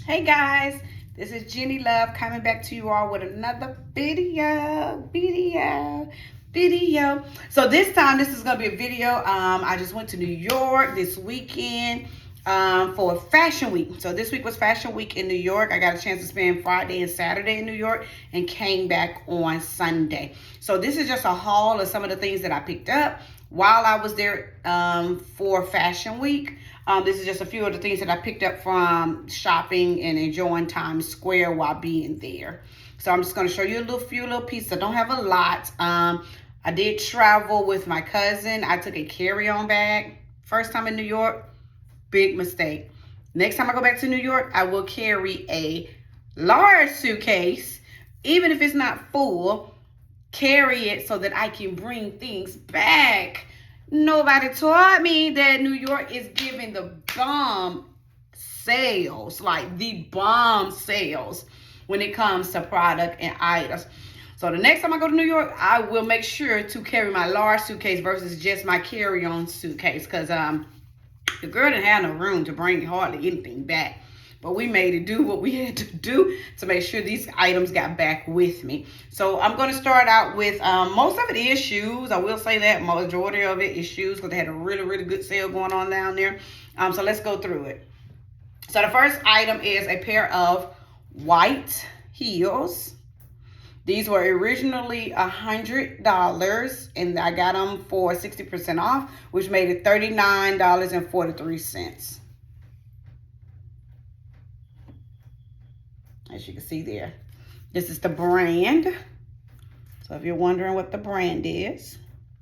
Hey guys, this is Jenny Love coming back to you all with another video. So this time, this is gonna be a video. I just went to New York this weekend for Fashion Week. So this week was Fashion Week in New York. I got a chance to spend Friday and Saturday in New York and came back on Sunday. So this is just a haul of some of the things that I picked up while I was there for Fashion Week. This is just a few of the things that I picked up from shopping and enjoying Times Square while being there. So I'm just going to show you a few little pieces. I don't have a lot. I did travel with my cousin. I took a carry-on bag. First time in New York, big mistake. Next time I go back to New York, I will carry a large suitcase. Even if it's not full, carry it so that I can bring things back. Nobody taught me that New York is giving the bomb sales, like the bomb sales when it comes to product and items. So the next time I go to New York, I will make sure to carry my large suitcase versus just my carry-on suitcase, because the girl didn't have no room to bring hardly anything back. But we made it do what we had to do to make sure these items got back with me. So I'm going to start out with, most of it is shoes. I will say that majority of it is shoes because they had a really, really good sale going on down there. So let's go through it. So the first item is a pair of white heels. These were originally $100 and I got them for 60% off, which made it $39.43. As you can see there, this is the brand. So if you're wondering what the brand is,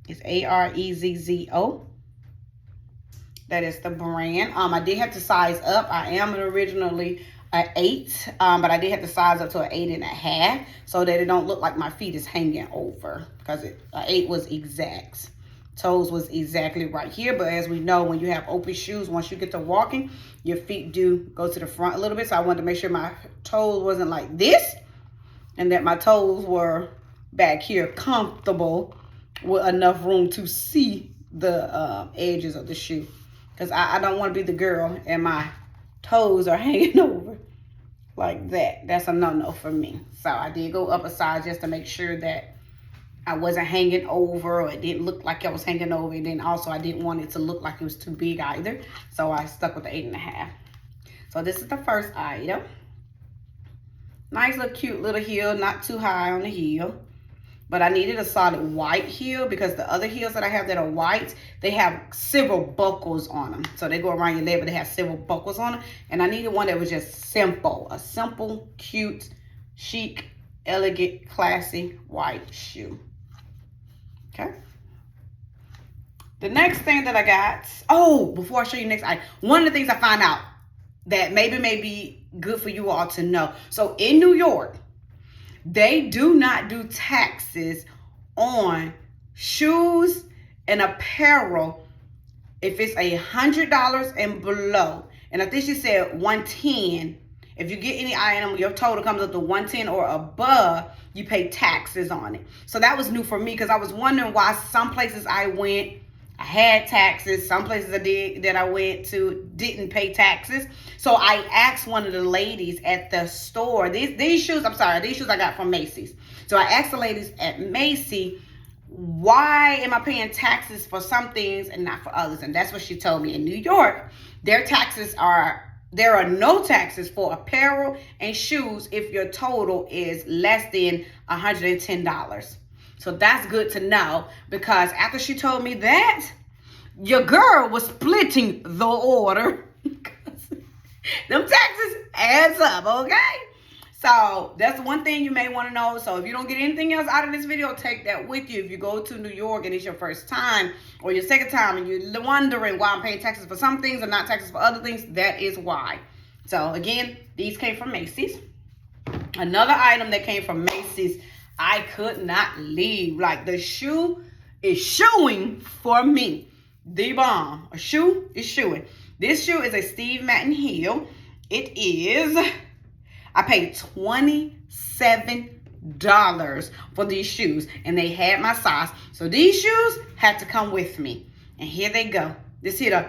it's Arezzo. That is the brand. I did have to size up. I am originally an 8, but I did have to size up to an 8.5 so that it don't look like my feet is hanging over, because an 8 was exact. Toes was exactly right here, but as we know, when you have open shoes, once you get to walking, your feet do go to the front a little bit. So I wanted to make sure my toes wasn't like this and that my toes were back here comfortable with enough room to see the edges of the shoe, because I don't want to be the girl and my toes are hanging over like that. That's a no-no for me. So I did go up a size just to make sure that I wasn't hanging over, or it didn't look like I was hanging over. And then also I didn't want it to look like it was too big either. So I stuck with the 8.5. So this is the first item. Nice little cute little heel, not too high on the heel. But I needed a solid white heel because the other heels that I have that are white, they have several buckles on them. So they go around your leg, but they have several buckles on them. And I needed one that was just simple. A simple, cute, chic, elegant, classy white shoe. Okay. The next thing that I got, before I show you next item, one of the things I find out that maybe may be good for you all to know. So in New York, they do not do taxes on shoes and apparel if it's $100 and below. And I think she said 110. If you get any item, your total comes up to 110 or above, you pay taxes on it. So that was new for me, because I was wondering why some places I went, I had taxes. Some places I went to didn't pay taxes. So I asked one of the ladies at the store, these shoes I got from Macy's. So I asked the ladies at Macy's, why am I paying taxes for some things and not for others? And that's what she told me. In New York, there are no taxes for apparel and shoes if your total is less than $110. So that's good to know, because after she told me that, your girl was splitting the order. Them taxes adds up, okay? So that's one thing you may want to know. So if you don't get anything else out of this video, take that with you. If you go to New York and it's your first time or your second time and you're wondering why I'm paying taxes for some things and not taxes for other things, that is why. So again, these came from Macy's. Another item that came from Macy's, I could not leave. Like, the shoe is shoeing for me. The bomb. A shoe is shoeing. This shoe is a Steve Madden heel. It is, I paid $27 for these shoes, and they had my size. So these shoes had to come with me. And here they go. This here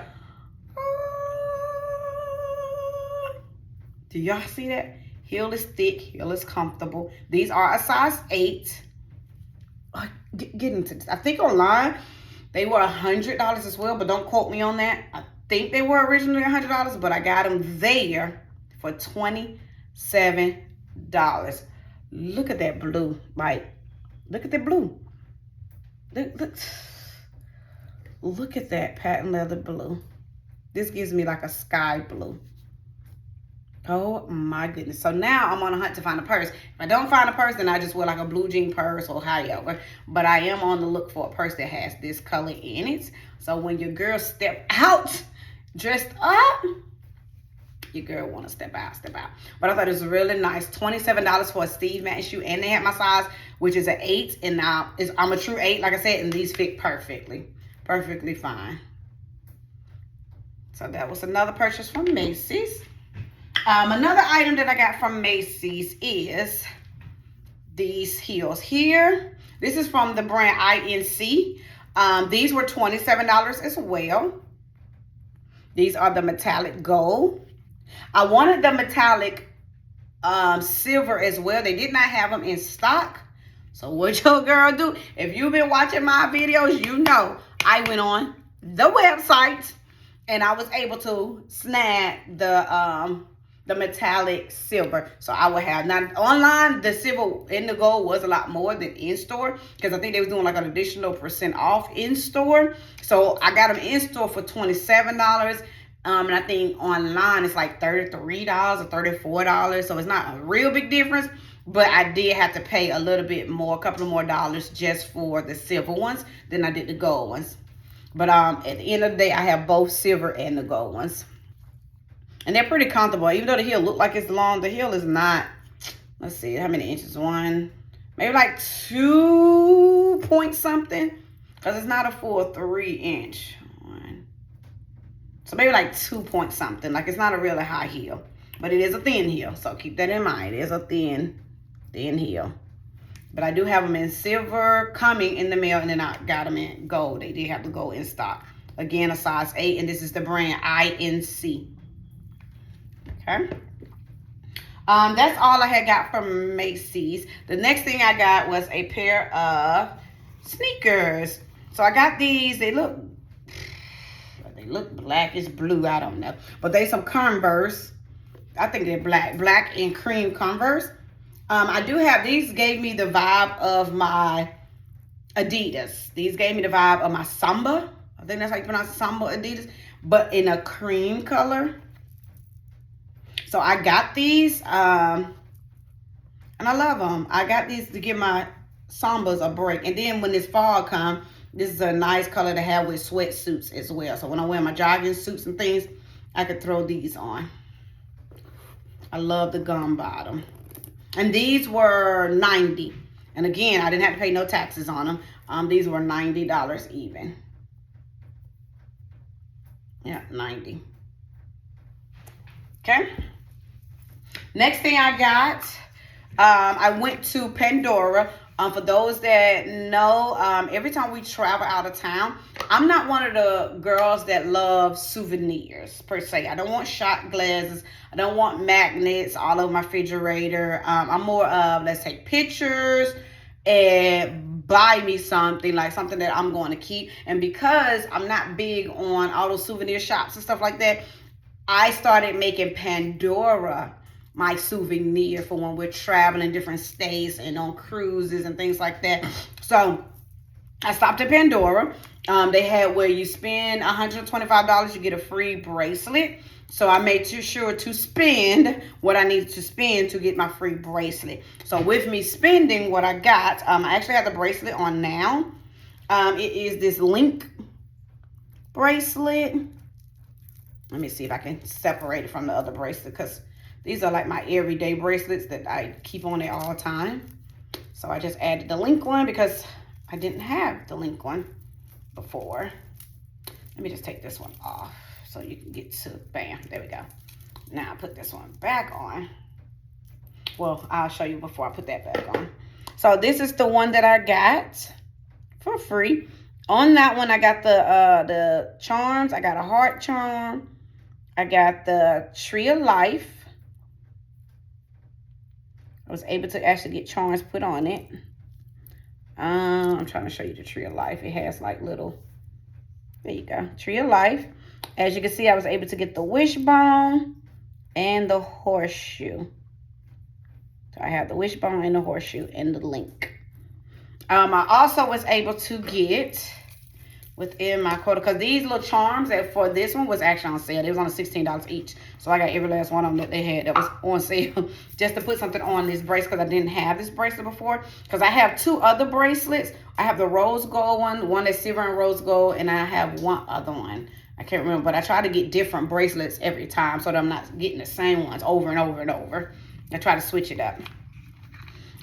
Do y'all see that? Heel is thick, heel is comfortable. These are a size 8. Get into this. I think online they were $100 as well, but don't quote me on that. I think they were originally $100, but I got them there for $27. Look at that blue. Like, look at that blue. Look at that patent leather blue. This gives me like a sky blue. Oh my goodness. So now I'm on a hunt to find a purse. If I don't find a purse, then I just wear like a blue jean purse or however. But I am on the look for a purse that has this color in it. So when your girl step out dressed up, your girl want to step out. But I thought it was really nice. $27 for a Steve Madden shoe. And they had my size, which is an 8. And now I'm a true 8, like I said. And these fit perfectly. Perfectly fine. So that was another purchase from Macy's. Another item that I got from Macy's is these heels here. This is from the brand INC. These were $27 as well. These are the metallic gold. I wanted the metallic silver as well. They did not have them in stock. So what your girl do? If you've been watching my videos, you know I went on the website and I was able to snag the metallic silver. So I would have, now online, the silver and the gold was a lot more than in store, because I think they was doing like an additional % off in store. So I got them in store for $27. And I think online it's like $33 or $34. So it's not a real big difference, but I did have to pay a little bit more, a couple of more dollars just for the silver ones than I did the gold ones. But at the end of the day, I have both silver and the gold ones. And they're pretty comfortable. Even though the heel look like it's long, the heel is not. Let's see, how many inches? One, maybe like 2 point something. Because it's not a full 3-inch. So maybe like 2 point something. Like it's not a really high heel. But it is a thin heel. So keep that in mind. It is a thin heel. But I do have them in silver coming in the mail. And then I got them in gold. They did have the gold in stock. Again, a size 8. And this is the brand INC. Okay. That's all I had got from Macy's. The next thing I got was a pair of sneakers. So I got these. They look blackish blue. I don't know. But they some Converse. I think they're black and cream Converse. I do have, these gave me the vibe of my Adidas. These gave me the vibe of my Samba. I think that's how you pronounce Samba Adidas. But in a cream color. So I got these, and I love them. I got these to give my Sambas a break. And then when this fall comes, this is a nice color to have with sweatsuits as well. So when I wear my jogging suits and things, I could throw these on. I love the gum bottom. And these were $90. And again, I didn't have to pay no taxes on them. These were $90 even. Yeah, 90. Okay. Next thing I got, I went to Pandora. For those that know, every time we travel out of town, I'm not one of the girls that love souvenirs per se. I don't want shot glasses. I don't want magnets all over my refrigerator. I'm more of, let's take pictures and buy me something, like something that I'm going to keep. And because I'm not big on all those souvenir shops and stuff like that, I started making Pandora my souvenir for when we're traveling different states and on cruises and things like that. So I stopped at Pandora. They had where you spend $125, you get a free bracelet. So I made sure to spend what I needed to spend to get my free bracelet. So with me spending what I got, I actually have the bracelet on now. It is this link bracelet. Let me see if I can separate it from the other bracelet, because these are like my everyday bracelets that I keep on there all the time. So I just added the link one because I didn't have the link one before. Let me just take this one off so you can get to, bam, there we go. Now I put this one back on. Well, I'll show you before I put that back on. So this is the one that I got for free. On that one, I got the charms. I got a heart charm. I got the Tree of Life. I was able to actually get charms put on it. I'm trying to show you the Tree of Life. It has like little, there you go, Tree of Life. As you can see, I was able to get the wishbone and the horseshoe. So I have the wishbone and the horseshoe and the link. I also was able to get within my quota, because these little charms that for this one was actually on sale. It was on $16 each. So I got every last one of them that they had that was on sale just to put something on this bracelet, because I didn't have this bracelet before. Because I have two other bracelets. I have the rose gold one that's silver and rose gold, and I have one other one. I can't remember, but I try to get different bracelets every time so that I'm not getting the same ones over and over and over. I try to switch it up.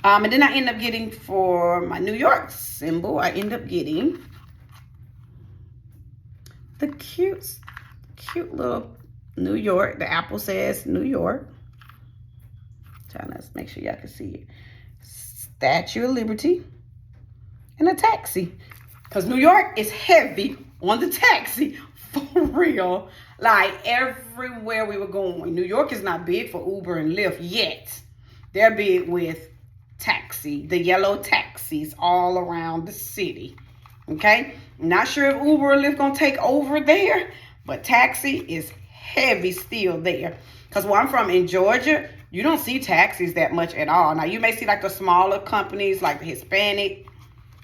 And then I end up getting, for my New York symbol, I end up getting the cute little New York. The apple says New York. Trying to make sure y'all can see it. Statue of Liberty and a taxi. Because New York is heavy on the taxi, for real. Like everywhere we were going. New York is not big for Uber and Lyft yet. They're big with taxi, the yellow taxis all around the city. Okay, not sure if Uber or Lyft gonna take over there, but taxi is heavy still there. Because where I'm from in Georgia, you don't see taxis that much at all. Now you may see like the smaller companies, like the Hispanic.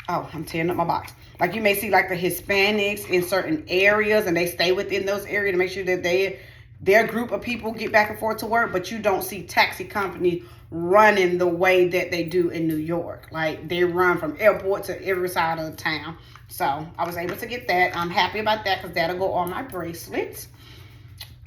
Oh, I'm tearing up my box. Like you may see like the Hispanics in certain areas, and they stay within those areas to make sure that their group of people get back and forth to work. But you don't see taxi companies running the way that they do in New York. Like they run from airport to every side of the town. So I was able to get that. I'm happy about that because that'll go on my bracelets.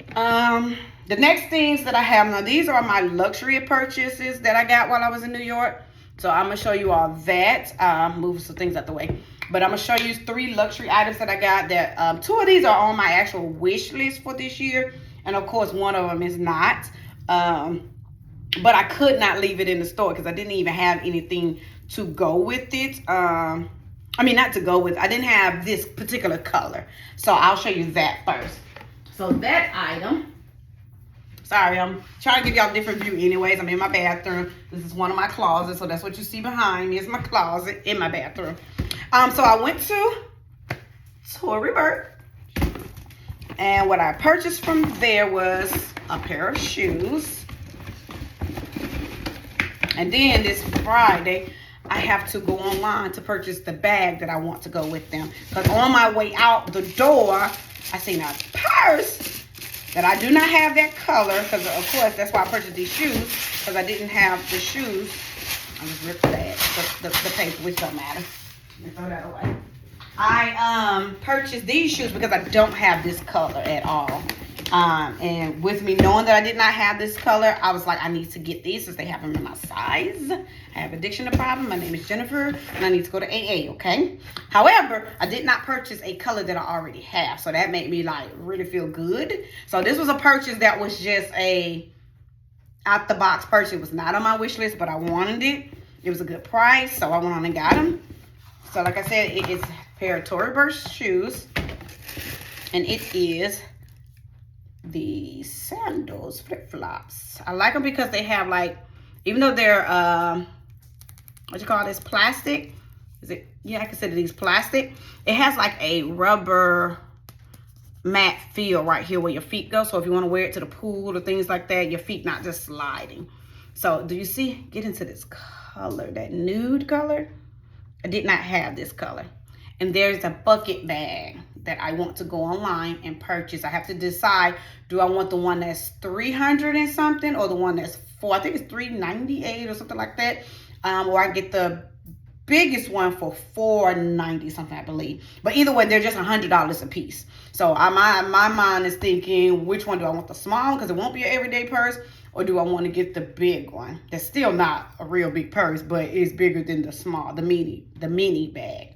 The next things that I have, now these are my luxury purchases that I got while I was in New York. So I'm gonna show you all that. Move some things out the way. But I'm gonna show you 3 luxury items that I got that 2 of these are on my actual wish list for this year. And of course one of them is not. But I could not leave it in the store because I didn't even have anything to go with it. I mean, not to go with. I didn't have this particular color. So I'll show you that first. So that item. Sorry, I'm trying to give y'all a different view anyways. I'm in my bathroom. This is one of my closets. So that's what you see behind me is my closet in my bathroom. So I went to Tory Burch. And what I purchased from there was a pair of shoes. And then this Friday, I have to go online to purchase the bag that I want to go with them. Because on my way out the door, I seen a purse that I do not have that color. Because, of course, that's why I purchased these shoes. Because I didn't have the shoes. I'll just rip the bag, the paper, which don't matter. Let me throw that away. I purchased these shoes because I don't have this color at all. And with me knowing that I did not have this color, I was like, I need to get these since they have them in my size. I have addiction problem. My name is Jennifer, and I need to go to AA, okay? However, I did not purchase a color that I already have, so that made me like really feel good. So this was a purchase that was just a out the box purchase. It was not on my wish list, but I wanted it. It was a good price, so I went on and got them. So like I said, it is a pair of Tory Burch shoes, and it is the sandals, flip-flops. I like them because they have like, even though they're what you call this, plastic, is it? Yeah, I consider these plastic. It has like a rubber matte feel right here where your feet go. So if you want to wear it to the pool or things like that, your feet not just sliding. So do you see? Get into this color, that nude color. I did not have this color. And there's a bucket bag that I want to go online and purchase. I have to decide, do I want the one that's 300 and something or the one that's I think it's 398 or something like that. Or I get the biggest one for $490 something, I believe. But either way, they're just $100 a piece. So my mind is thinking, which one do I want? The small, because it won't be an everyday purse, or do I want to get the big one? That's still not a real big purse, but it's bigger than the small, the mini bag.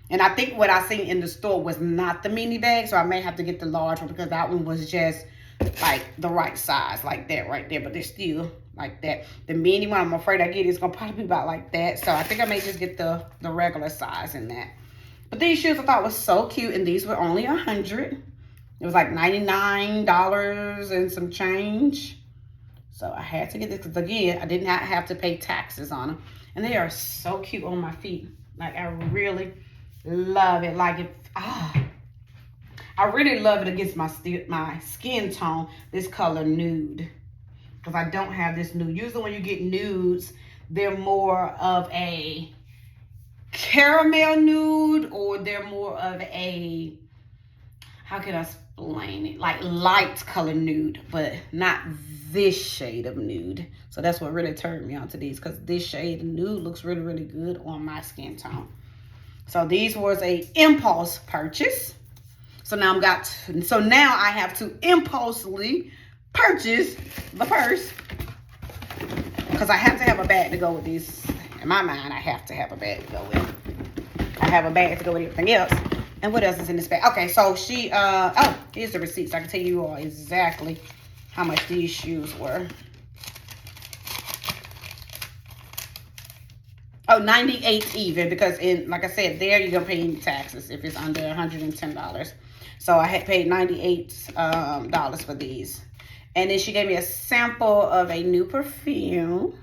And I think what I seen in the store was not the mini bag, so I may have to get the large one because that one was just like the right size, like that right there. But they're still like that. The mini one, I'm afraid I get is gonna probably be about like that. So I think I may just get the regular size in that. But these shoes I thought was so cute, and these were only $100. It was like $99 and some change. So I had to get this because, again, I did not have to pay taxes on them. And they are so cute on my feet. Like, I really love it. Like, I really love it against my skin tone, this color nude. Because I don't have this nude. Usually when you get nudes, they're more of a caramel nude, or they're more of a, how can I explain it? Like light color nude, but not this shade of nude. So that's what really turned me on to these, because this shade of nude looks really, really good on my skin tone. So these was a impulse purchase. So now now I have to impulsively purchase the purse, because I have to have a bag to go with these. In my mind, I have to have a bag to go with. I have a bag to go with everything else. And what else is in this bag? Okay, so she, oh, here's the receipts. I can tell you all exactly how much these shoes were. Oh, $98 even, because like I said, there you're gonna pay any taxes if it's under $110. So I had paid $98 for these. And then she gave me a sample of a new perfume.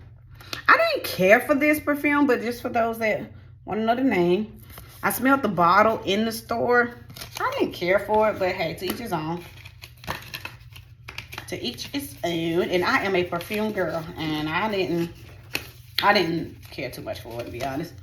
I didn't care for this perfume, but just for those that want to know the name. I smelled the bottle in the store. I didn't care for it, but hey, to each his own. To each his own. And I am a perfume girl, and I didn't care too much for it, to be honest.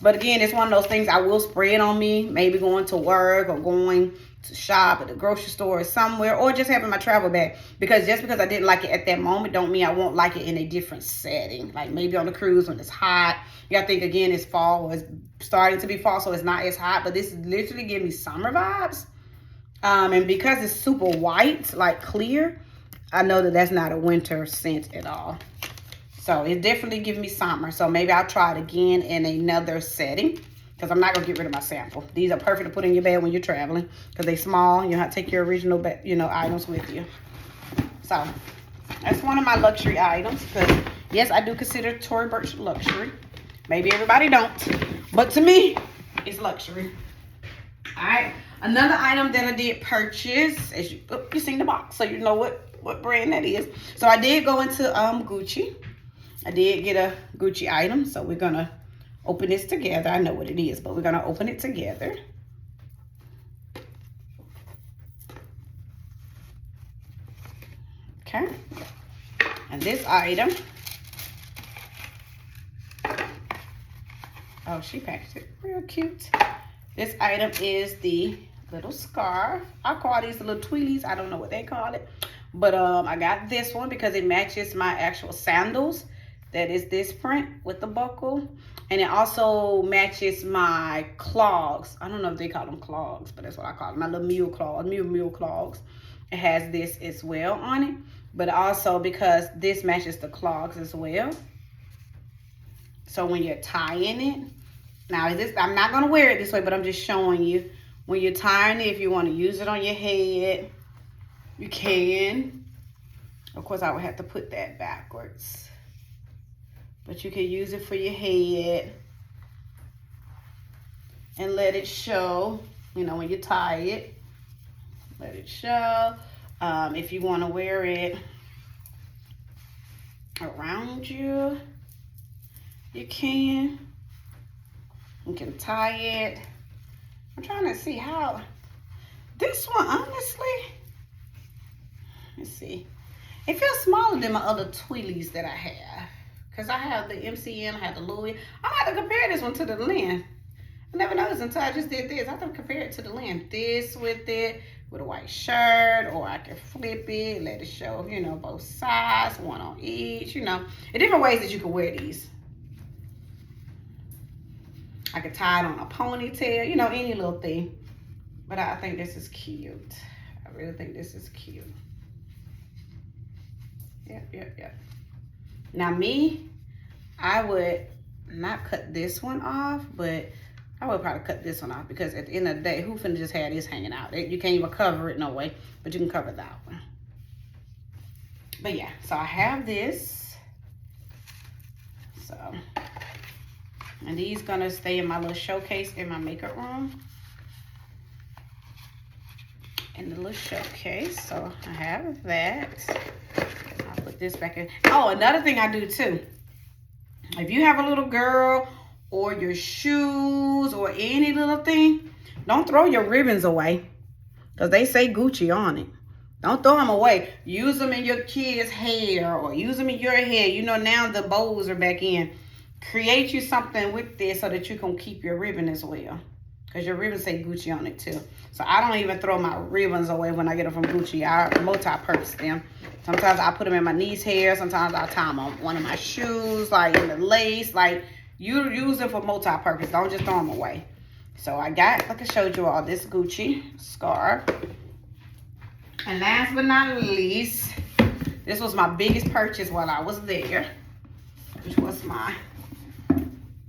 But again, it's one of those things I will spray it on me, maybe going to work or going to shop at the grocery store or somewhere, or just having my travel bag. Because just because I didn't like it at that moment don't mean I won't like it in a different setting. Like maybe on the cruise when it's hot. You gotta think, again, it's fall, or it's starting to be fall, so it's not as hot. But this literally gives me summer vibes. And because it's super white, like clear, I know that that's not a winter scent at all. So it definitely gives me summer. So maybe I'll try it again in another setting, because I'm not going to get rid of my sample. These are perfect to put in your bag when you're traveling, because they're small. You don't have to take your original items with you. So that's one of my luxury items, because yes, I do consider Tory Burch luxury. Maybe everybody don't, but to me, it's luxury. All right. Another item that I did purchase, as you seen the box, so you know what brand that is. So I did go into Gucci. I did get a Gucci item, so we're gonna open this together. I know what it is, but we're gonna open it together. Okay. And this item, oh, she packaged it real cute. This item is the little scarf. I call these the little tweelies. I don't know what they call it. But I got this one because it matches my actual sandals. That is this print with the buckle. And it also matches my clogs. I don't know if they call them clogs, but that's what I call them. My little mule clogs. It has this as well on it. But also because this matches the clogs as well. So when you're tying it, now I'm not going to wear it this way, but I'm just showing you. When you're tying it, if you want to use it on your head, you can. Of course, I would have to put that backwards. But you can use it for your head and let it show, when you tie it. Let it show. If you want to wear it around you, you can. You can tie it. I'm trying to see how. This one, honestly, let's see. It feels smaller than my other Tweelies that I have. Because I have the MCM, I have the Louis. I might have to compare this one to the Lynn. I never noticed until I just did this. I have to compare it to the Lynn. This with it, with a white shirt, or I can flip it, let it show, both sides, one on each, In different ways that you can wear these. I could tie it on a ponytail, any little thing. But I think this is cute. I really think this is cute. Yep. Now me, I would not cut this one off, but I would probably cut this one off, because at the end of the day, who finna just have this hanging out? You can't even cover it, no way, but you can cover that one. But yeah, so I have this. So, and these gonna stay in my little showcase in my makeup room. In the little showcase, so I have that. I'll put put this back in. Oh, another thing I do too. If you have a little girl or your shoes or any little thing, don't throw your ribbons away because they say Gucci on it. Don't throw them away. Use them in your kids' hair or use them in your hair. You know, now the bows are back in. Create you something with this so that you can keep your ribbon as well. Because your ribbons say Gucci on it too. So I don't even throw my ribbons away when I get them from Gucci. I multi-purpose them. Sometimes I put them in my niece's hair. Sometimes I tie them on one of my shoes, like in the lace. Like, you use them for multi-purpose. Don't just throw them away. So I got, like I showed you all, this Gucci scarf. And last but not least, this was my biggest purchase while I was there, which was my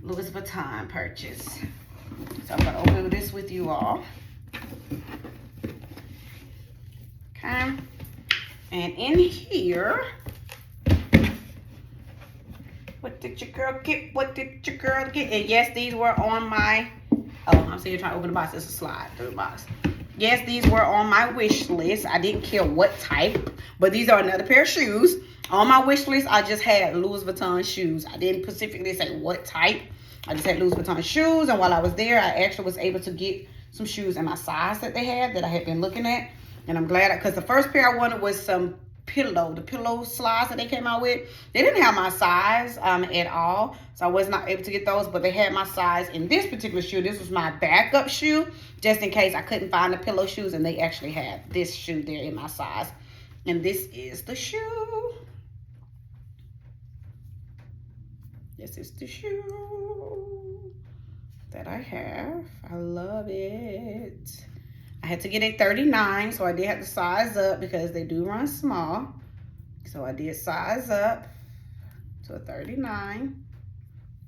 Louis Vuitton purchase. So I'm gonna open this with you all. Okay. And in here, what did your girl get? What did your girl get? And yes, these were on my, oh, I'm sitting here trying to open the box. It's a slide through the box. Yes, these were on my wish list. I didn't care what type, but these are another pair of shoes. On my wish list, I just had Louis Vuitton shoes. I didn't specifically say what type. I just had Louis Vuitton shoes, and while I was there, I actually was able to get some shoes in my size that they had that I had been looking at. And I'm glad, because the first pair I wanted was some the pillow slides that they came out with. They didn't have my size at all, so I was not able to get those, but they had my size in this particular shoe. This was my backup shoe, just in case I couldn't find the pillow shoes, and they actually had this shoe there in my size. And this is the shoe. This is the shoe that I have. I love it. I had to get a 39, so I did have to size up because they do run small. So I did size up to a 39,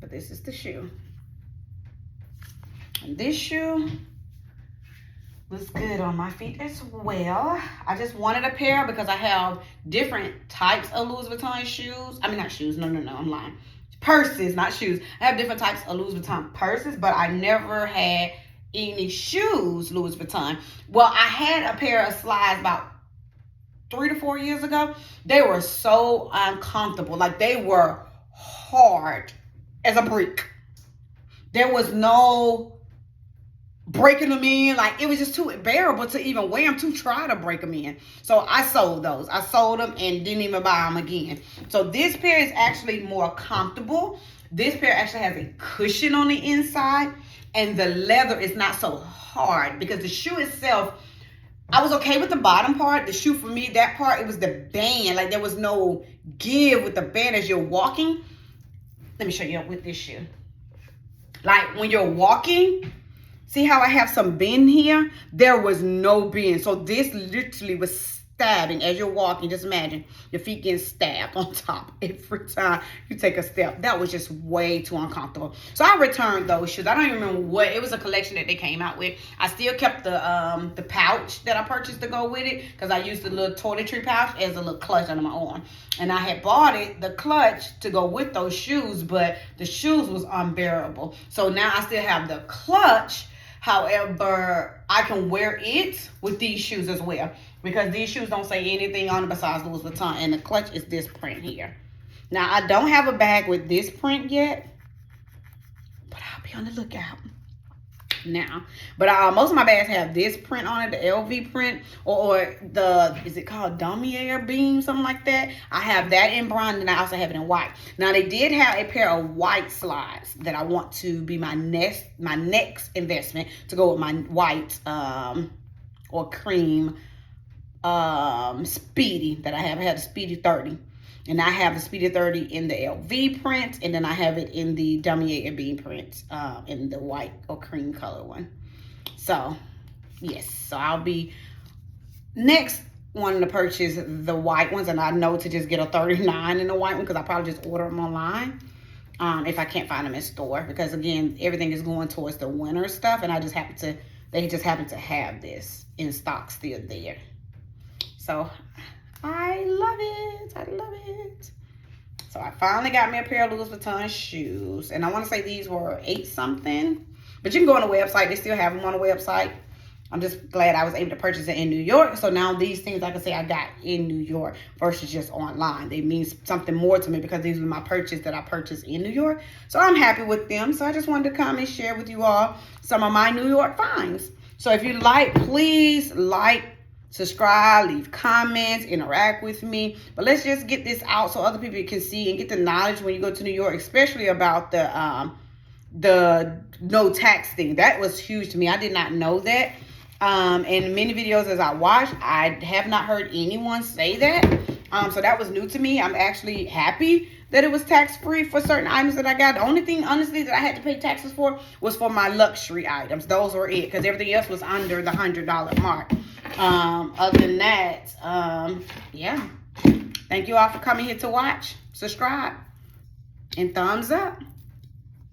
but this is the shoe. And this shoe looks good on my feet as well. I just wanted a pair because I have different types of Louis Vuitton shoes. I mean, not shoes, no, I'm lying. Purses, not shoes. I have different types of Louis Vuitton purses, but I never had any shoes Louis Vuitton. Well, I had a pair of slides about 3 to 4 years ago. They were so uncomfortable. Like, they were hard as a brick. There was no breaking them in. Like, it was just too unbearable to even wear them, to try to break them in. So I sold those. I sold them and didn't even buy them again. So this pair is actually more comfortable. This pair actually has a cushion on the inside, and the leather is not so hard, because the shoe itself, I was okay with the bottom part. The shoe, for me, that part, it was the band. Like, there was no give with the band as you're walking. Let me show you with this shoe. Like, when you're walking, see how I have some bend here? There was no bend. So this literally was stabbing as you're walking. Just imagine your feet getting stabbed on top every time you take a step. That was just way too uncomfortable. So I returned those shoes. I don't even remember what. It was a collection that they came out with. I still kept the pouch that I purchased to go with it, because I used the little toiletry pouch as a little clutch under my arm. And I had bought the clutch to go with those shoes, but the shoes was unbearable. So now I still have the clutch. However, I can wear it with these shoes as well, because these shoes don't say anything on it besides Louis Vuitton, and the clutch is this print here. Now, I don't have a bag with this print yet, but I'll be on the lookout now. But most of my bags have this print on it, the LV print, or the, is it called damier beam, something like that? I have that in brown, and I also have it in white. Now, they did have a pair of white slides that I want to be my next investment to go with my white or cream Speedy that I have. I have the Speedy 30. And I have the Speedy 30 in the LV print, and then I have it in the damier beam print, in the white or cream color one. So, yes. So I'll be next wanting to purchase the white ones, and I know to just get a 39 in the white one, because I probably just order them online if I can't find them in store, because again, everything is going towards the winter stuff, and they just happen to have this in stock still there. So I love it. I love it. So I finally got me a pair of Louis Vuitton shoes. And I want to say these were $8 something. But you can go on the website. They still have them on the website. I'm just glad I was able to purchase it in New York. So now these things, like I say, I got in New York versus just online. They mean something more to me because these were my purchase that I purchased in New York. So I'm happy with them. So I just wanted to come and share with you all some of my New York finds. So if you like, please like, subscribe, leave comments, interact with me. But let's just get this out so other people can see and get the knowledge when you go to New York, especially about the no tax thing. That was huge to me. I did not know that. In many videos as I watched, I have not heard anyone say that. So that was new to me. I'm actually happy that it was tax-free for certain items that I got. The only thing, honestly, that I had to pay taxes for was for my luxury items. Those were it, because everything else was under the $100 mark. Other than that, yeah. Thank you all for coming here to watch. Subscribe and thumbs up.